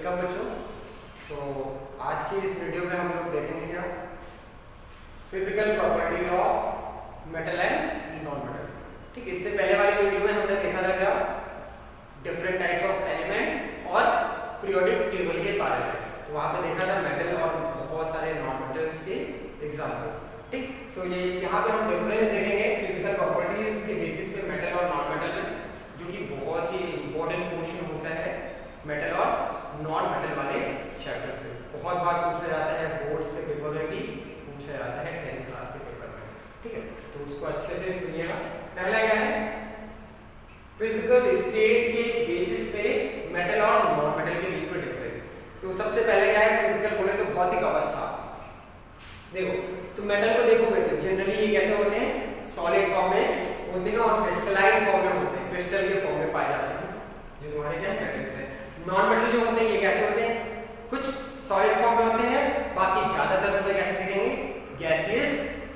Welcome बच्चों। तो आज के इस वीडियो में हम लोग देखेंगे क्या, physical property of metal and non metal. ठीक, इससे पहले वाली वीडियो में हमने देखा था क्या, डिफरेंट टाइप्स ऑफ एलिमेंट और पीरियोडिक टेबल के बारे में। तो वहां पे देखा था मेटल और बहुत सारे नॉन मेटल्स के एग्जांपल्स। ठीक, तो ये यहाँ पे हम डिफरेंस देखेंगे फिजिकल प्रॉपर्टीज के बेसिस पे मेटल और नॉन मेटल में, जो कि बहुत ही इंपॉर्टेंट पोर्शन होता है मेटल और नॉन मेटल वाले चैप्टर से। बहुत बार पूछा जाता है, बोर्ड्स के पेपर में भी पूछा जाता है, 10th क्लास के पेपर में। ठीक है, तो उसको अच्छे से सुनिएगा। पहला क्या है, फिजिकल स्टेट के बेसिस पे मेटल और नॉन मेटल के बीच में डिफरेंस। तो सबसे पहले क्या है, फिजिकल बोले तो भौतिक अवस्था। देखो, तो मेटल को देखोगे तो जनरली ये कैसे होते हैं, सॉलिड फॉर्म में होते हैं और क्रिस्टलाइन फॉर्म में होते हैं, क्रिस्टल के फॉर्म में पाए जाते हैं, जो हमारे क्या मेटल्स है। नॉन मेटल जो होते हैं ये कैसे होते हैं, कुछ सॉलिड फॉर्म में होते हैं, बाकी ज्यादातर तुम्हें कैसे दिखेंगे, गैसियस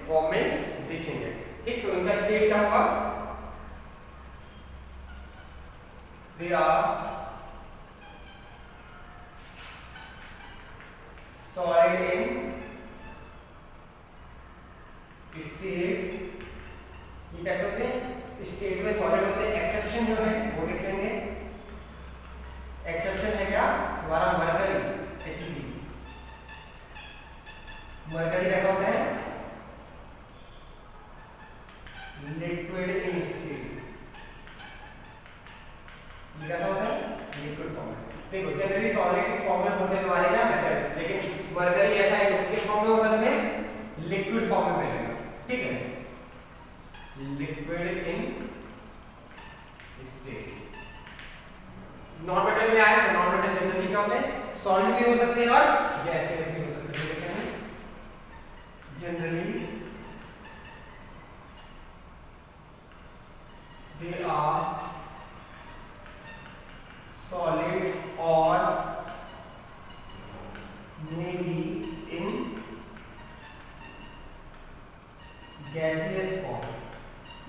फॉर्म में दिखेंगे। ठीक, तो इनका स्टेट क्या होगा, they are solid in state. ये कैसे होते हैं, स्टेट में सॉलिड होते हैं। एक्सेप्शन जो है वो लिख लेंगे, एक्सेप्शन है क्या, हमारा मरकरी, Hg। मरकरी कैसा होता है, लिक्विड इन स्टेट। ये कैसा होता है, लिक्विड फॉर्म में। देखो, जनरली सॉलिड की फॉर्म में होते हैं हमारे क्या मेटल्स, लेकिन मरकरी ऐसा है किस फॉर्म में होता है, लिक्विड फॉर्म में मिलेगा। ठीक है, liquid in state. Non metal में आए तो नॉन मेटल जनरली क्या होते हैं, सॉलिड भी हो सकते हैं और गैसेस भी हो सकते हैं। देखते हैं, जनरली दे आर सॉलिड और may be in gaseous form.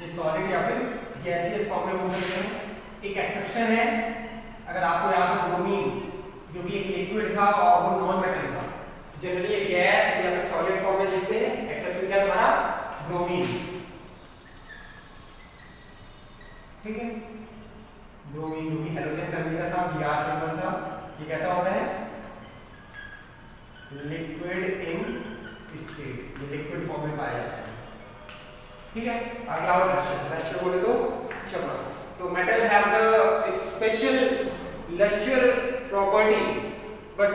ये सॉलिड या फिर गैसियस फॉर्म में हो सकते हैं। एक एक्सेप्शन है, अगर आपको याद हो, ब्रोमीन जो कि एक लिक्विड था और वो नॉन मेटल था। जनरली ये गैस या फिर सॉलिड फॉर्म में दिखते हैं। एक्सेप्शन क्या हमारा, ब्रोमीन। ठीक है, ब्रोमीन जो कि हैलोजन फैमिली का था, Br सिंबल था। ये कैसा होता है, लिक्विड इन स्टेट, ये लिक्विड फॉर्म में पाया जाता है। ठीक है, अगला और लस्टर बोले तो चमक। तो metal have the special lustre property, but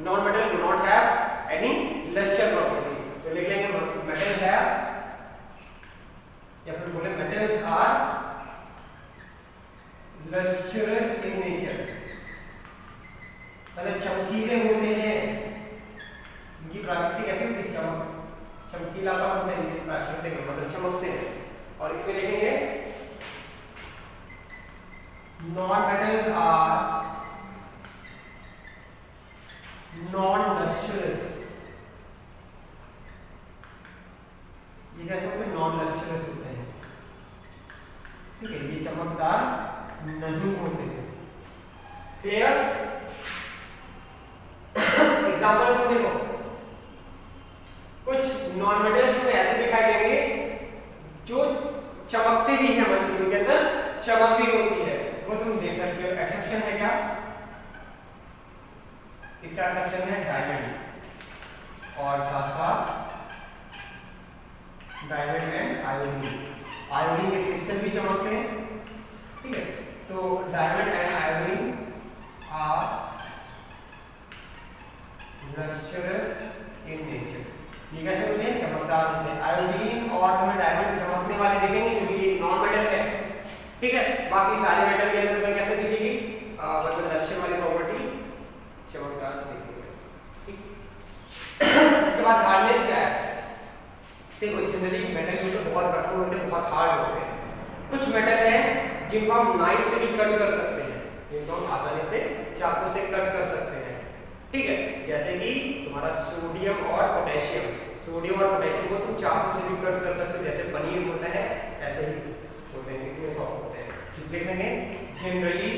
non metal do not have any lustre property. तो लिख लेंगे मेटल हैव, या फिर बोले metals are lustrous in nature, मतलब चमकीले होते हैं। इनकी प्रकृति कैसी होती है, चमकीलापन होता है, इनकी प्राकृतिक मतलब चमकते हैं। और इसमें लिखेंगे non metals are non lustrous. ये कैसे होते हैं, नॉन लस्टरस होते हैं। ठीक है, ये चमकदार नहीं होते हैं। क्लियर, एग्जांपल तुम देखो, कुछ नॉन मेटल्स में ऐसे दिखाई देंगे जो चमकते भी हैं, मतलब जिनके अंदर चमक भी होती है, वो तुम देख सकते हो। एक्सेप्शन है क्या, इसका एक्सेप्शन है डायमंड और साथ साथ डायमंड एंड आयोडीन। आयोडीन के क्रिस्टल भी चमकते हैं। ठीक है, तो diamond and iodine are lustrous in nature. ये कैसे होते हैं, चमकदार होते हैं। आयोडीन और तुम्हें डायमंड चमकने वाले दिखेंगे क्योंकि ये नॉन मेटल है। ठीक है, बाकी सारे मेटल के अंदर तुम्हें कैसे दिखेगी, मतलब लस्टर वाली प्रॉपर्टी चमकदार दिखेगी। ठीक, इसके बाद हार्डनेस क्या है। देखो, जनरली मेटल जो तो बहुत कठोर होते हैं, बहुत हार्ड होते हैं। कुछ मेटल है जिनको हम नाइफ से भी कट कर सकते हैं, जिनको हम आसानी से चाकू से कट कर सकते हैं। ठीक है, जैसे कि तुम्हारा सोडियम और पोटेशियम। सोडियम और पोटेशियम को तुम चाकू से भी कट कर सकते हो, जैसे पनीर होता है ऐसे ही होते हैं, इतने सॉफ्ट होते हैं। देखेंगे जनरली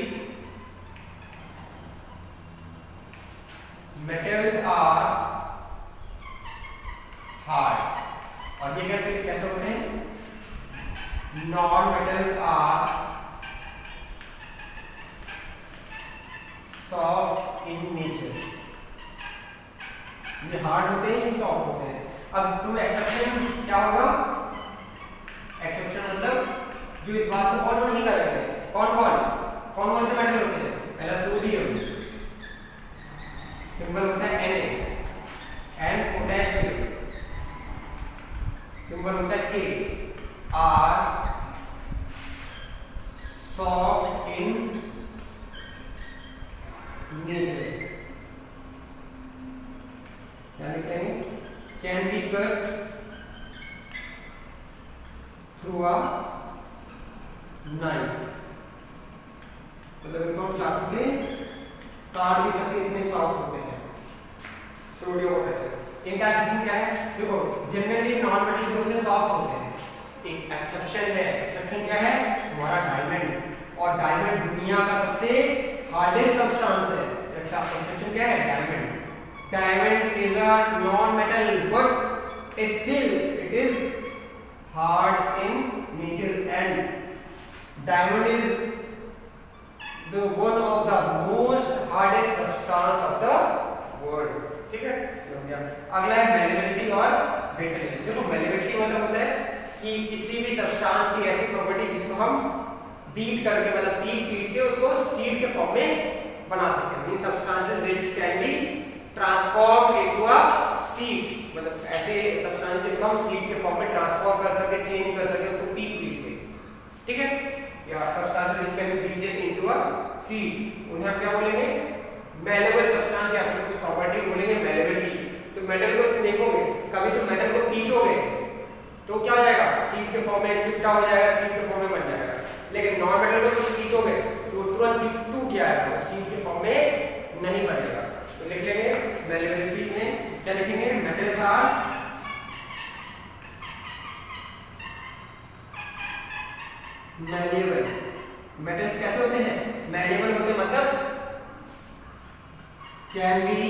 मेटल्स आर हार्ड, और ये कैसे होते हैं, non metals are soft in nature. ये हार्ड होते हैं, ये सॉफ्ट होते हैं। अब तुम एक्सेप्शन क्या होगा, एक्सेप्शन मतलब जो इस बात को फॉलो नहीं कर रहे थे, कौन कौन से मेटल होते हैं, पहला सोडियम, सिंबल होता है Na, एंड पोटेशियम, सिंबल होता है K, are soft in nature. क्या लिखेंगे, can be cut through a knife, मतलब इनको हम चाकू से काट भी सकते, इतने सॉफ्ट होते हैं सोडियम पोटेशियम। इनका एक्सेप्शन क्या है, देखो जनरली नॉन मेटल जो होते हैं सॉफ्ट होते हैं, एक एक्सेप्शन है। एक्सेप्शन क्या है, हमारा डायमंड, और डायमंड दुनिया का सबसे हार्डेस्ट सब्सटेंस है। एक्सेप्शन क्या है, diamond. Diamond is a non metal but still it is hard in nature, and diamond is the one of the most hardest substance of the world। ठीक है, अगला है malleability और brittleness। देखो malleability मतलब होता है कि किसी भी सब्सटेंस की ऐसी प्रॉपर्टी जिसको हम बीट करके, मतलब पीट के उसको सीड के फॉर्म में बना सकते हैं। these substances which can be transformed into a seed, मतलब ऐसे सब्सटेंस जिनको हम सीड के फॉर्म में ट्रांसफॉर्म कर सके, चेंज कर सके उसको पीट के, ठीक है, या substance which can be beaten into a seed, उन्हें हम क्या बोलेंगे, malleable substance, या फिर उस प्रॉपर्टी को बोलेंगे malleability। तो मेटल को देखोगे, कभी तो मेटल को पीटोगे तो क्या हो जाएगा, सीड के फॉर्म में चिपटा हो जाएगा, सीड के फॉर्म में बन जाएगा। लेकिन नॉन मेटल को पीटोगे तो तुरंत ही टूट जाएगा, सीड के फॉर्म में नहीं बनेगा। तो लिख लेंगे malleability में क्या लिखेंगे, मेटल्स आर malleable। मेटल्स कैसे होते हैं, malleable होते हैं, मतलब can be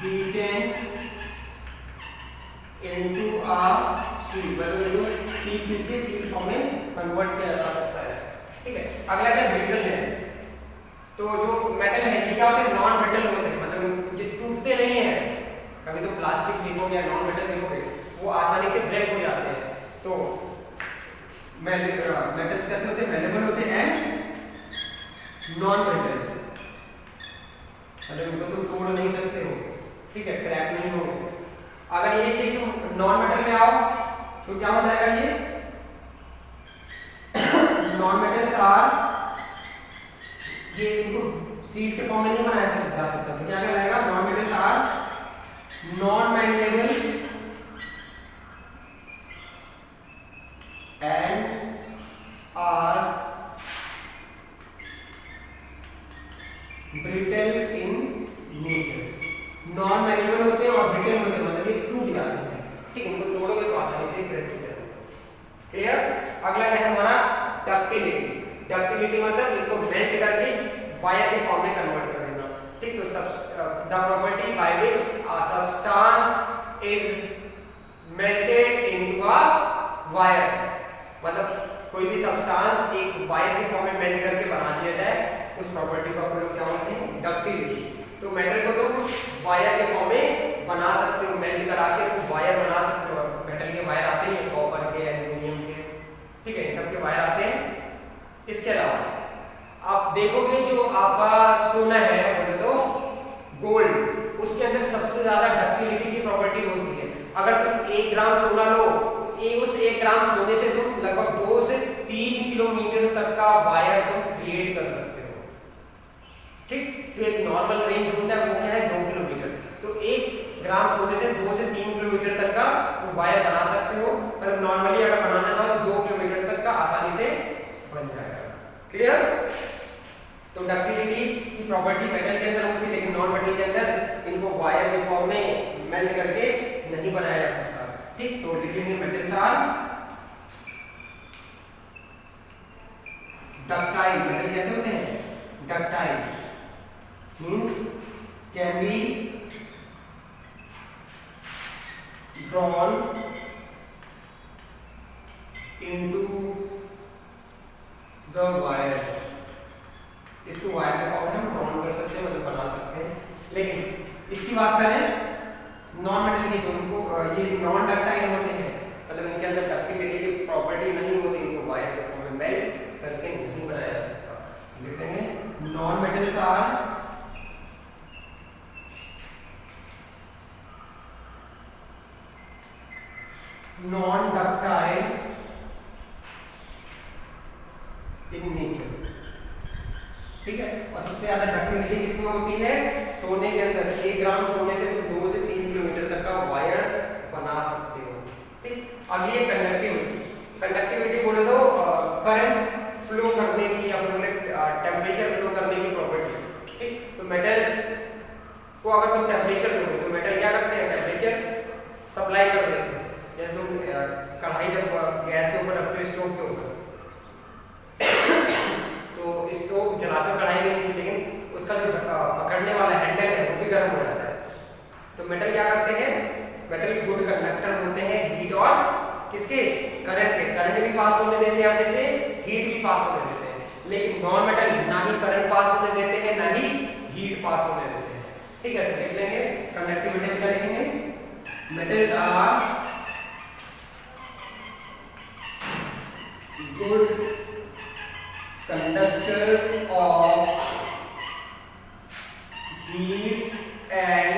beaten into a sheet, मतलब पीट के सीड फॉर्म में कन्वर्ट किया जा सकता है। ठीक है, अगला है ब्रिटलनेस। तो जो मेटल है ये क्या होते हैं, नॉन ब्रिटल होते हैं, मतलब ये टूटते नहीं है। कभी तो प्लास्टिक देखोगे या नॉन मेटल देखोगे वो आसानी से ब्रेक हो जाते हैं। तो मेटल्स कैसे होते हैं, malleable होते हैं एंड नॉन ब्रिटल, मतलब इनको तुम तोड़ नहीं सकते हो, ठीक है, क्रैक नहीं होंगे। अगर ये चीज तुम नॉन मेटल में आओ तो क्या हो जाएगा, ये नॉन मेटल्स आर, ये इनको सीड के फॉर्म में नहीं बनाया जा सकता, तो क्या कहलाएगा, non metals are non malleable and are brittle in nature। Non malleable होते हैं और ब्रिटल होते हैं, मतलब ये टूट जाते हैं, ठीक है, इनको तोड़ोगे तो आसानी से ब्रेक हो जाते हैं। क्लियर। अगला क्या है हमारा, डक्टिलिटी। डक्टिलिटी मतलब इनको मेल्ट करके वायर के फॉर्म में कन्वर्ट कर देना, ठीक। तो the property by which a substance is melted into a wire, मतलब कोई भी सब्सटेंस एक वायर के फॉर्म में मेल्ट करके बना दिया जाए, उस प्रॉपर्टी को अपन लोग क्या बोलते हैं, डक्टिलिटी। तो मेटल को तुम वायर के फॉर्म में बना सकते हो, मेल्ट करा के तुम वायर बना सकते हो। मेटल के वायर आते हैं, कॉपर के, एल्युमिनियम के, ठीक है, इन सब के वायर आते हैं। इसके अलावा आप देखोगे जो आपका सोना है, बोले तो गोल्ड, उसके अंदर सबसे ज्यादा डक्टिलिटी की प्रॉपर्टी होती है। अगर तुम 1 ग्राम सोना लो, उस 1 ग्राम सोने से तुम लगभग 2 से 3 किलोमीटर तक का वायर तुम क्रिएट कर सकते हो, ठीक। जो एक नॉर्मल रेंज होता है वो क्या है, 2 किलोमीटर। तो 1 ग्राम सोने से 2 से 3 किलोमीटर तक का तुम वायर बना सकते हो, मतलब नॉर्मली अगर बनाना चाहो तो 2 किलोमीटर तक का आसानी से बन जाएगा। क्लियर। तो डक्टिलिटी की प्रॉपर्टी मेटल के अंदर होती है, लेकिन नॉन मेटल के अंदर इनको वायर के फॉर्म में मेल्ट करके नहीं बनाया जा सकता, ठीक। तो लिख लेंगे मेटल्स आर डक्टाइल। मेटल कैसे होते हैं, ductile. Means can be drawn into the wire. इसको वायर के फॉर्म में हम ड्रॉन कर सकते हैं, मतलब बना सकते हैं। लेकिन इसकी बात करें नॉन मेटल की, तो उनको ये नॉन डक्टाइल होते हैं, मतलब इनके अंदर डक्टिलिटी की प्रॉपर्टी नहीं होती, इनको वायर के फॉर्म में मेल्ट करके नहीं बनाया जा सकता। लिख देंगे non metals are non ductile in nature. ठीक है, और सबसे ज्यादा डक्टिलिटी किसमें होती है? सोने के अंदर। 1 ग्राम सोने से तुम 2 से 3 किलोमीटर तक का वायर बना सकते हो। ठीक, अब ये कंडक्टिविटी बोले तो करंट फ्लो करने की या फिर टेम्परेचर फ्लो करने की प्रॉपर्टी। ठीक, तो मेटल्स को अगर तुम टेम्परेचर दोगे तो मेटल क्या करते हैं? टेम्परेचर सप्लाई कर देते हैं। जैसे तुम कढ़ाई जब गैस के ऊपर रखते हो स्टोव के ऊपर, तो स्टोव जलाते हो कढ़ाई के नीचे, लेकिन उसका जो पकड़ने वाला हैंडल है वो भी गर्म हो जाता है। तो मेटल क्या करते हैं? मेटल गुड कंडक्टर होते हैं हीट और किसके? करंट के। करंट भी पास होने देते हैं अपने से, हीट भी पास होने देते हैं। लेकिन नॉन मेटल ना ही करंट पास होने देते हैं, ना ही हीट पास होने देते हैं। ठीक है, तो देख लेंगे कंडक्टिविटी क्या लिखेंगे? Metals are good conductor of heat and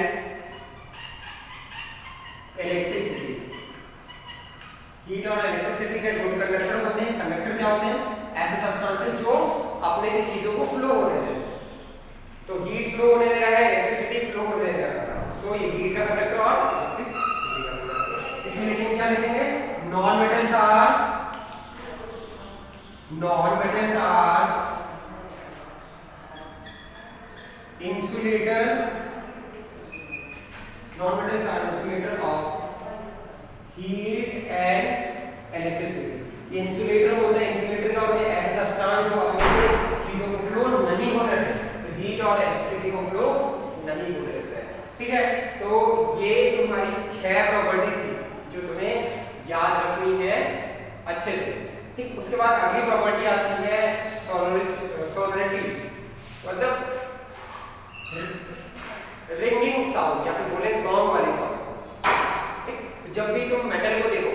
electricity। Heat और इलेक्ट्रिसिटी के गुड कंडक्टर होते हैं। कंडक्टर क्या होते हैं? ऐसे सब्सटेंसेस जो अपने से चीजों को फ्लो होने देते हैं। तो हीट फ्लो होने दे रहा है, इलेक्ट्रिसिटी फ्लो होने दे रहा है, तो ये हीट का कंडक्टर और इलेक्ट्रिसिटी का कंडक्टर। इसमें लेकिन क्या लिखेंगे? Non metals are insulator of heat and electricity। ये इंसुलेटर होता है। इंसुलेटर का होता है ऐसे सब्सटेंस जो अपने से चीजों को फ्लो नहीं होने देते, तो हीट और इलेक्ट्रिसिटी को फ्लो नहीं होने देते हैं। ठीक है, तो ये तुम्हारी 6 प्रॉपर्टी थी जो तुम्हें याद रखनी है अच्छे से। ठीक, उसके बाद अगली प्रॉपर्टी आती है सोनोरिटी, मतलब रिंगिंग साउंड या फिर बोले गॉन्ग वाली साउंड। ठीक, तो जब भी तुम मेटल को देखो,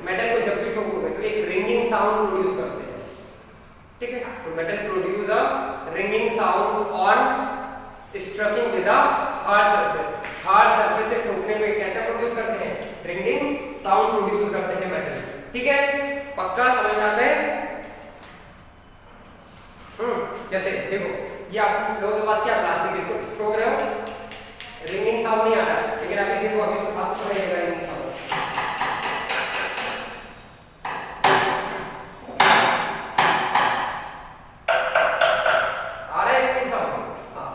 मेटल को जब भी ठोकोगे तो एक रिंगिंग साउंड प्रोड्यूस करते हैं। ठीक है, तो metal produce a ringing sound on striking with a hard surface. Hard surface से ठोकने में कैसे प्रोड्यूस करते हैं? रिंगिंग साउंड प्रोड्यूस करते हैं मेटल। ठीक है, पक्का समझ में आता है? जैसे देखो ये आप लोगों के पास क्या प्लास्टिक, इसको ठोक रहे हो, रिंगिंग साउंड नहीं आता, लेकिन अभी देखो अभी आपको सुनाइएगा रिंगिंग साउंड। आ रहा है रिंगिंग साउंड? हाँ,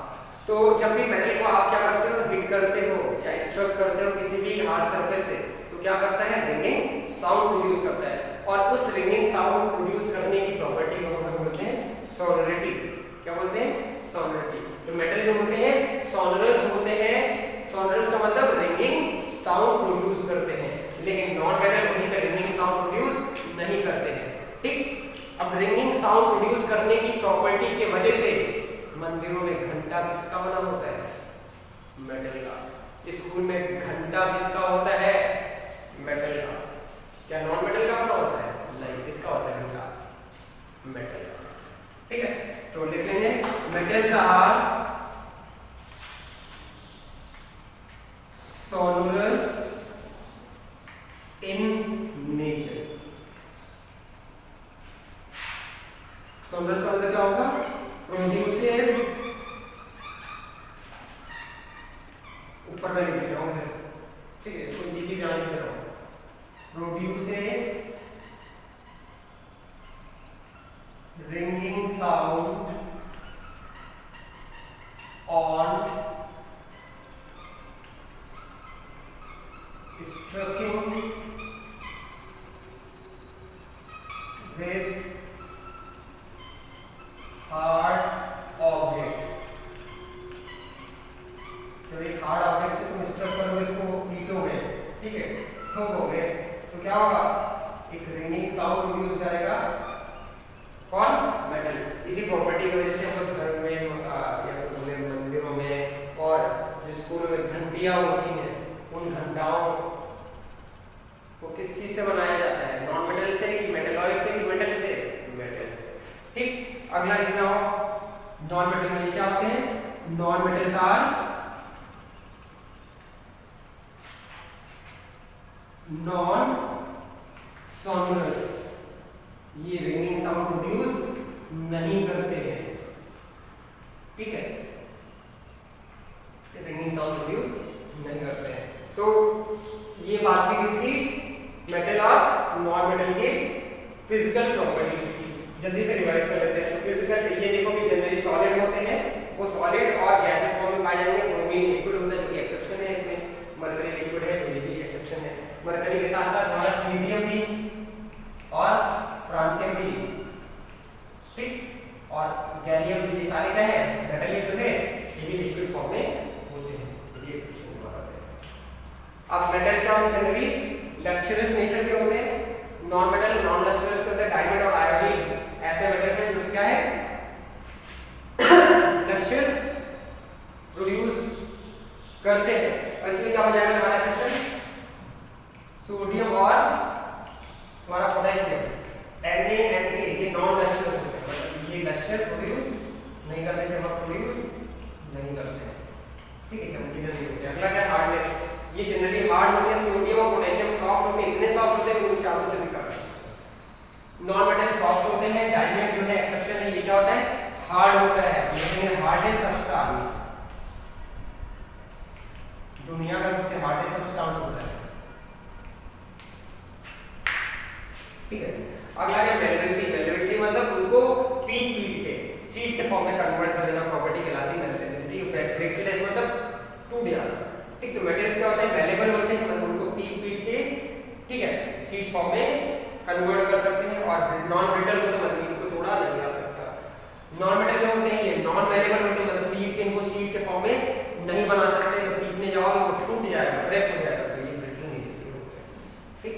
तो जब भी मेटल को आप क्या करते हो? हिट करते हो या स्ट्रक करते हो किसी भी हार्ड सरफेस से, तो क्या करता है? रिंगिंग साउंड प्रोड्यूस करता है। और उस रिंगिंग साउंड प्रोड्यूस करने की प्रॉपर्टी को हम बोलते हैं सोनोरिटी। क्या बोलते हैं? सोनोरिटी। तो मेटल जो होते हैं सोनोरस होते हैं। सोनोरस का मतलब रिंगिंग साउंड प्रोड्यूस करते हैं, लेकिन नॉन मेटल वहीं पे रिंगिंग साउंड प्रोड्यूस नहीं करते हैं। ठीक, अब रिंगिंग साउंड प्रोड्यूस करने की प्रॉपर्टी की वजह से मंदिरों में घंटा किसका बना होता है? मेटल का। स्कूल में घंटा किसका होता है? मेटल का। क्या नॉन मेटल का बना होता है? नहीं, किसका होता है घंटा? मेटल का। ठीक है, तो लिख लेंगे metals are sonorous in nature। sonorous का मतलब क्या होगा? प्रोड्यूसेस, ऊपर में लिख रहा हूं, ठीक है, इसको ये चीज याद रखना। Produces ringing sound on striking with hard object। क्या होगा, एक रिंगिंग साउंड प्रोड्यूस करेगा। कौन, मेटल। इसी प्रॉपर्टी की वजह से हम घर में या मंदिरों में और जो स्कूलों में घंटियां होती हैं, उन घंटाओं को किस चीज से बनाया जाता है, नॉन मेटल से कि मेटलॉइड से कि मेटल से, मेटल से। ठीक, अगला इसमें आओ, नॉन मेटल में क्या होते हैं, non metals are non sonorous, ये रिंगिंग साउंड प्रोड्यूस नहीं करते हैं। ठीक है, रिंगिंग साउंड प्रोड्यूस नहीं करते हैं। तो ये बात थी किसकी, मेटल और नॉन मेटल के फिजिकल प्रॉपर्टीज की। जल्दी से रिवाइज कर लेते हैं। तो फिजिकल ये देखो कि जनरली सॉलिड होते हैं, वो सॉलिड और गैसेस फॉर्म में पाए जाएंगे। ब्रोमीन लिक्विड होता है, जो कि एक्सेप्शन है इसमें, मरकरी लिक्विड है तो ये भी एक्सेप्शन है। मरकरी के साथ साथ हमारा सीजियम भी और फ्रांसियम भी, ठीक, और गैलियम भी, ये सारे क्या है, मेटल ही तो थे, ये भी लिक्विड फॉर्म में होते हैं, ये एक्सेप्शन की बात है। अब मेटल क्या होते हैं, जनरली लस्ट्रस नेचर के होते हैं। नॉन मेटल, नॉन लस्ट्रस होते हैं, डायमंड और आयोडीन ऐसे मेटल हैं जो क्या है, लस्टर प्रोड्यूस करते हैं। और इसमें क्या हो जाएगा हमारा एक्सेप्शन, सोडियम और हमारा पोटेशियम, Na, ये नॉन लस्टर होते हैं, मतलब ये लस्टर प्रोड्यूस नहीं करते, चमक प्रोड्यूस नहीं करते हैं। ठीक है, चमकीले नहीं होते। अगला क्या, हार्डनेस, ये जनरली हार्ड होते हैं। सोडियम और पोटेशियम सॉफ्ट होते हैं, इतने सॉफ्ट होते हैं कि चारों से निकल। नॉन मेटल सॉफ्ट होते हैं। डायमंड जो है एक्सेप्शन है, ये क्या होता है, हार्ड होता है, लेकिन हार्डेस्ट सब्सटेंस, दुनिया का सबसे हार्डेस्ट सब्सटेंस होता है। ठीक है, अगला है मेल्बिलिटी। मेल्बिलिटी मतलब उनको पीट के सीट के फॉर्म में कन्वर्ट कर देना, प्रॉपर्टी कहलाती है मेल्बिलिटी। ब्रेकेटलेस मतलब टूट जाना। ठीक, तो मेटल्स क्या होते हैं, मेलेबल होते हैं, मतलब उनको पीट के, ठीक है, सीट फॉर्म में कन्वर्ट कर सकते हैं। और नॉन मेटल को तो मतलब इनको तोड़ा नहीं जा सकता। नॉन मेटल क्या होते हैं, ये नॉन मेलेबल होते हैं, मतलब पीट के इनको सीट के फॉर्म में नहीं बना सकते, तो पीटने जाओगे वो टूट जाएगा, ब्रेक हो जाएगा, तो ये ब्रेकिंग नेचर के होते हैं। ठीक,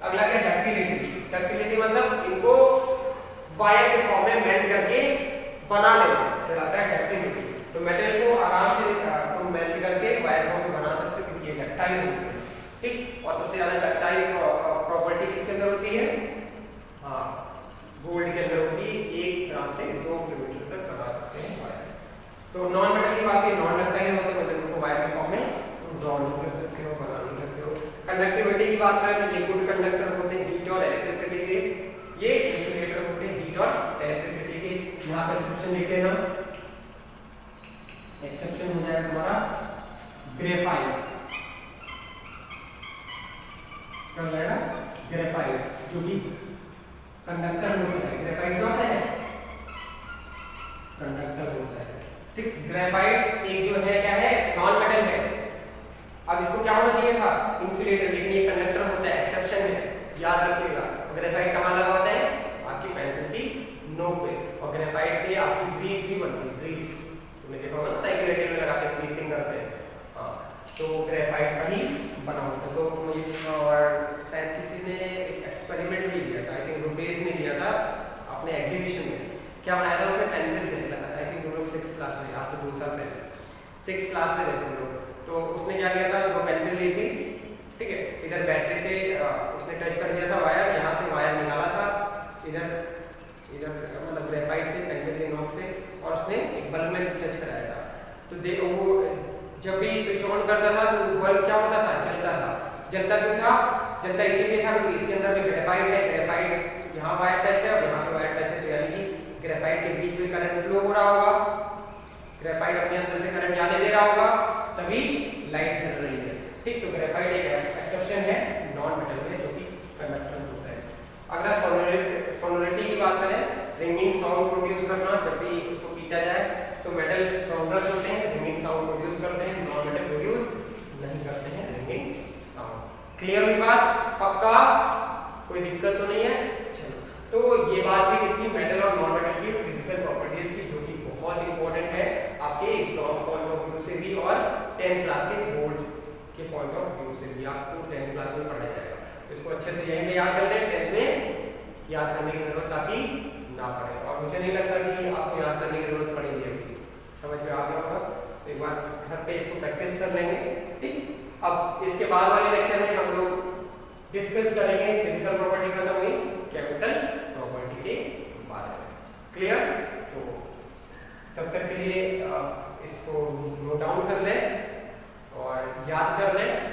अगला क्या, डक्टिलिटी। डक्टिलिटी मतलब इनको वायर के फॉर्म में मेल्ट करके बना लेना, कहलाता है डक्टिलिटी। तो मेटल को आराम से तुम मेल्ट करके वायर फॉर्म में बना सकते हो, क्योंकि ये डक्टाइल होते हैं। ठीक, और सबसे ज्यादा डक्टाइल प्रॉपर्टी किसके अंदर होती है, हाँ, गोल्ड के अंदर होती है। 1 ग्राम से 2 किलोमीटर तक बना सकते हैं वायर। तो नॉन मेटल की बात है, नॉन डक्टाइल होते हैं, मतलब उनको वायर के फॉर्म में तुम ड्रॉ नहीं कर सकते हो, बना नहीं सकते हो। कंडक्टिविटी की बात करें तो लिक्विड कंडक्टर होते हैं, हीट और इलेक्ट्रिसिटी के। ये इंसुलेटर होते हैं, हीट और इलेक्ट्रिसिटी के। यहाँ पर एक्सेप्शन लिख लेना, एक्सेप्शन हो जाएगा तुम्हारा ग्रेफाइट, क्या हो जाएगा, ग्रेफाइट, जो कि कंडक्टर होता है। ग्रेफाइट क्या होता है, कंडक्टर होता है। ठीक, ग्रेफाइट एक जो है क्या है, नॉन मेटल है। अब इसको क्या होना चाहिए था, इंसुलेटर, लेकिन ये कंडक्टर होता है, एक्सेप्शन है, याद रखिएगा। ग्रेफाइट कहाँ लगा होता है, आपकी पेंसिल की नोक पे। और ग्रेफाइट से आपकी ग्रीस भी बनती है, ग्रीस तुमने देखा होगा ना, साइकिल वाइकिल में लगाते हैं, ग्रीसिंग करते हैं। हाँ, तो ग्रेफाइट का ही बना होता है। तो मुझे और शायद किसी ने एक एक्सपेरिमेंट भी दिया था, आई थिंक रुपेश ने दिया था अपने एग्जीबिशन में। क्या बनाया था उसमें, पेंसिल से लगा था। आई थिंक तुम लोग 6th क्लास में, आज से 2 साल पहले 6th क्लास में थे तुम लोग। तो उसने क्या किया था, 2 पेंसिल ली थी, ठीक है, इधर बैटरी से उसने टच कर दिया था वायर, यहाँ से वायर निकाला था, इधर मतलब ग्रेफाइट से, पेंसिल के नोक से, और उसने एक बल्ब में टच कराया था। तो देखो वो जब भी स्विच ऑन करता था तो बल्ब क्या होता था, जलता था। जलता क्यों था, जलता इसीलिए था क्योंकि इसके अंदर में ग्रेफाइट है। ग्रेफाइट यहाँ वायर टच है और यहाँ पे वायर टच है, तो यानी कि ग्रेफाइट के बीच में करंट फ्लो हो रहा होगा, ग्रेफाइट अपने अंदर से करंट जाने दे रहा होगा, तभी लाइट जल रही है। ठीक, तो ग्रेफाइट एक एक्सेप्शन है नॉन मेटल में, जो कि कंडक्टर होता है। अगर सोनोरिटी की बात करें, रिंगिंग साउंड प्रोड्यूस करना, जब भी उसको पीटा जाए, तो मेटल साउंडर्स होते हैं, रिंगिंग साउंड प्रोड्यूस करते हैं। नॉन मेटल प्रोड्यूस नहीं करते हैं रिंगिंग साउंड। क्लियर हुई बात, पक्का, कोई दिक्कत तो नहीं है। चलो, तो ये बात भी इसकी मेटल और नॉन मेटल की फिजिकल प्रॉपर्टीज की, जो कि बहुत इंपॉर्टेंट है आपके एग्जाम पॉइंट ऑफ व्यू से भी और 10th क्लास के बोर्ड के पॉइंट ऑफ व्यू से भी। आपको 10th क्लास में पढ़ाया जाएगा, तो इसको अच्छे से यहीं पे याद कर लें, टेंथ में याद करने की जरूरत ताकि ना पड़े, और मुझे नहीं लगता कि आपको याद करने की जरूरत पड़ेगी अभी, समझ में आ गया होगा। तो एक बार घर पे इसको प्रैक्टिस कर लेंगे, ठीक। अब इसके बाद वाले लेक्चर में हम लोग डिस्कस करेंगे फिजिकल प्रॉपर्टी खत्म हुई, केमिकल प्रॉपर्टी के बारे में। क्लियर? तो तब तक के लिए इसको नोट डाउन कर लें और याद कर लें।